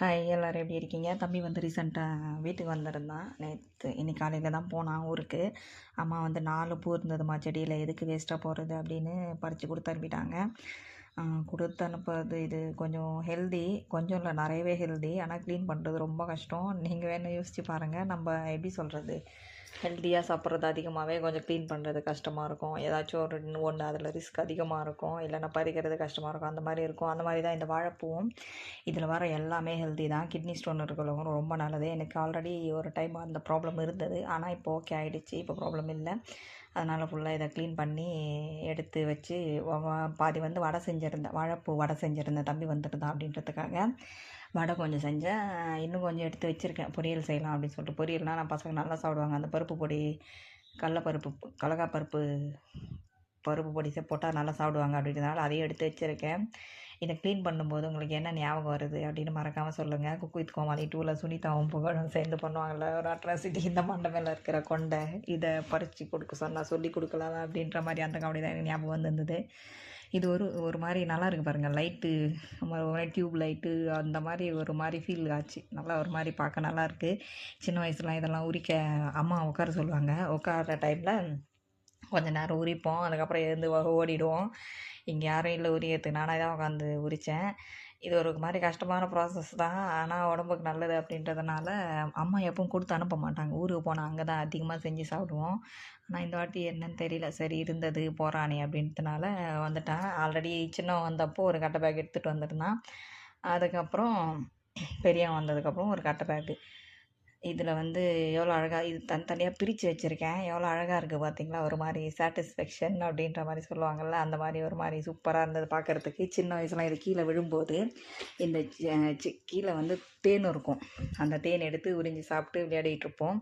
Hi எல்லோரும் எப்படி இருக்கீங்க? தம்பி வந்து ரீசெண்டாக வீட்டுக்கு வந்திருந்தான். இன்னைக்கு காலையில் தான் போனான் ஊருக்கு. அம்மா வந்து 4 பூ இருந்ததும்மா செடியில், எதுக்கு வேஸ்ட்டாக போகிறது அப்படின்னு பறித்து கொடுத்து அனுப்பிட்டாங்க. கொடுத்து அனுப்புறது இது கொஞ்சம் ஹெல்தி, கொஞ்சம் இல்லை நிறையவே ஹெல்தி. ஆனால் க்ளீன் பண்ணுறது ரொம்ப கஷ்டம். நீங்கள் வேணும் யோசித்து பாருங்கள். நம்ம எப்படி சொல்கிறது, ஹெல்த்தியாக சாப்பிட்றது அதிகமாகவே கொஞ்சம் க்ளீன் பண்ணுறது கஷ்டமாக இருக்கும். ஏதாச்சும் ஒரு ஒன்று அதில் ரிஸ்க் அதிகமாக இருக்கும், இல்லைன்னா பறிக்கிறது கஷ்டமாக இருக்கும், அந்த மாதிரி இருக்கும். அந்த மாதிரி தான் இந்த வாழைப்பூவும். இதில் வர எல்லாமே ஹெல்தி தான். கிட்னி ஸ்டோன் இருக்கிறவங்க ரொம்ப நல்லது. எனக்கு ஆல்ரெடி ஒரு டைம் அந்த ப்ராப்ளம் இருந்தது, ஆனால் இப்போ ஓகே ஆகிடுச்சு. இப்போ ப்ராப்ளம் இல்லை. அதனால் ஃபுல்லாக இதை க்ளீன் பண்ணி எடுத்து வச்சு பாதி வந்து வடை செஞ்சுருந்தேன், வாழைப்பூ வடை செஞ்சுருந்தேன். தம்பி வந்துருந்தான் அப்படின்றதுக்காக வடை கொஞ்சம் செஞ்சேன். இன்னும் கொஞ்சம் எடுத்து வச்சுருக்கேன், பொரியல் செய்யலாம் அப்படின்னு சொல்லிட்டு. பொரியல்னால் நான் பசங்க நல்லா சாப்பிடுவாங்க. அந்த பருப்பு பொடி, கடலப்பருப்பு பருப்பு பொடி போட்டால் நல்லா சாப்பிடுவாங்க அப்படின்றதுனால அதையும் எடுத்து வச்சுருக்கேன். இதை க்ளீன் பண்ணும்போது உங்களுக்கு என்ன ஞாபகம் வருது அப்படின்னு மறக்காமல் சொல்லுங்கள். குக் வித் கோமாளி 2ல் சுனிதாவும் புகழும் சேர்ந்து பண்ணுவாங்கள்ல ஒரு அட்ராசிட்டி, இந்த மண்டை மேலே இருக்கிற கொண்டை, இதை பறித்து கொடுக்க சொன்னால் சொல்லி கொடுக்கலாம் அப்படின்ற மாதிரி அந்த காமெடி தான் எனக்கு ஞாபகம் வந்திருந்தது. இது ஒரு மாதிரி நல்லா இருக்குது பாருங்கள். லைட்டு டியூப் லைட்டு அந்த மாதிரி ஒரு மாதிரி ஃபீல் ஆச்சு. நல்லா ஒரு மாதிரி பார்க்க நல்லாயிருக்கு. சின்ன வயசுலாம் இதெல்லாம் உரிக்க அம்மா உட்கார சொல்லுவாங்க. உட்கார டைமில் கொஞ்ச நேரம் உரிப்போம், அதுக்கப்புறம் எழுந்து ஓடிடுவோம். இங்கே யாரும் இல்லை உரியத்துக்கு, நானாக தான் உட்காந்து உரித்தேன். இது ஒரு மாதிரி கஷ்டமான ப்ராசஸ் தான், ஆனால் உடம்புக்கு நல்லது அப்படின்றதுனால அம்மா எப்பவும் கொடுத்து அனுப்ப மாட்டாங்க. ஊருக்கு போனால் அங்கே தான் அதிகமாக செஞ்சு சாப்பிடுவோம். ஆனால் இந்த வாட்டி என்னன்னு தெரியல, சரி இருந்தது போகிறானே அப்படின்றதுனால வந்துட்டேன். ஆல்ரெடி சின்னவன் வந்தப்போ ஒரு கட்டை பேக் எடுத்துகிட்டு வந்துருந்தான். அதுக்கப்புறம் பெரியவன் வந்ததுக்கப்புறம் ஒரு கட்டை பேக்கு. இதில் வந்து எவ்வளோ அழகாக இது தனித்தனியாக பிரித்து வச்சுருக்கேன். எவ்வளோ அழகாக இருக்குது பார்த்தீங்களா? ஒரு மாதிரி சாட்டிஸ்ஃபேக்ஷன் அப்படின்ற மாதிரி சொல்லுவாங்கள்ல, அந்த மாதிரி ஒரு மாதிரி சூப்பராக இருந்தது பார்க்குறதுக்கு. சின்ன வயசுலாம் இது கீழே விழும்போது இந்த கீழே வந்து தேன் இருக்கும். அந்த தேன் எடுத்து உறிஞ்சி சாப்பிட்டு விளையாடிட்டுருப்போம்.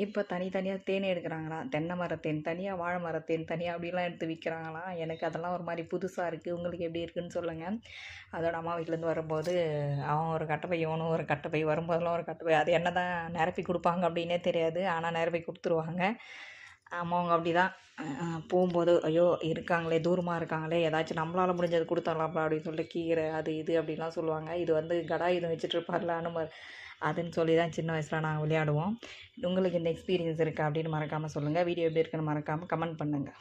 இப்போ தனித்தனியாக தேன் எடுக்கிறாங்களாம். தென்னை மரத்தேன் தனியாக, வாழை மரத்தேன் தனியாக அப்படிலாம் எடுத்து விற்கிறாங்களாம். எனக்கு அதெல்லாம் ஒரு மாதிரி புதுசாக இருக்குது. உங்களுக்கு எப்படி இருக்குதுன்னு சொல்லுங்கள். அதோட அம்மா வீட்டிலேருந்து வரும்போது அவன் ஒரு கட்டை பை, இவனும் ஒரு கட்டை பை, வரும்போதெல்லாம் ஒரு கட்டை பை. அது என்ன தான் நிரப்பி கொடுப்பாங்க அப்படின்னே தெரியாது, ஆனால் நிரப்பி கொடுத்துருவாங்க. அவங்க அப்படி தான். போகும்போது ஐயோ இருக்காங்களே, தூரமாக இருக்காங்களே, ஏதாச்சும் நம்மளால் முடிஞ்சது கொடுத்துடலாம்ப்பா அப்படின்னு சொல்லிட்டு கீரை அது இது அப்படின்லாம் சொல்லுவாங்க. இது வந்து கடாயுதம் வச்சுட்ருப்பார்ல அனுமர், அதுன்னு சொல்லி தான் சின்ன வயசில் நாங்கள் விளையாடுவோம். உங்களுக்கு இந்த எக்ஸ்பீரியன்ஸ் இருக்கா அப்படின்னு மறக்காமல் சொல்லுங்கள். வீடியோ எப்படி இருக்குன்னு மறக்காமல் கமெண்ட் பண்ணுங்கள்.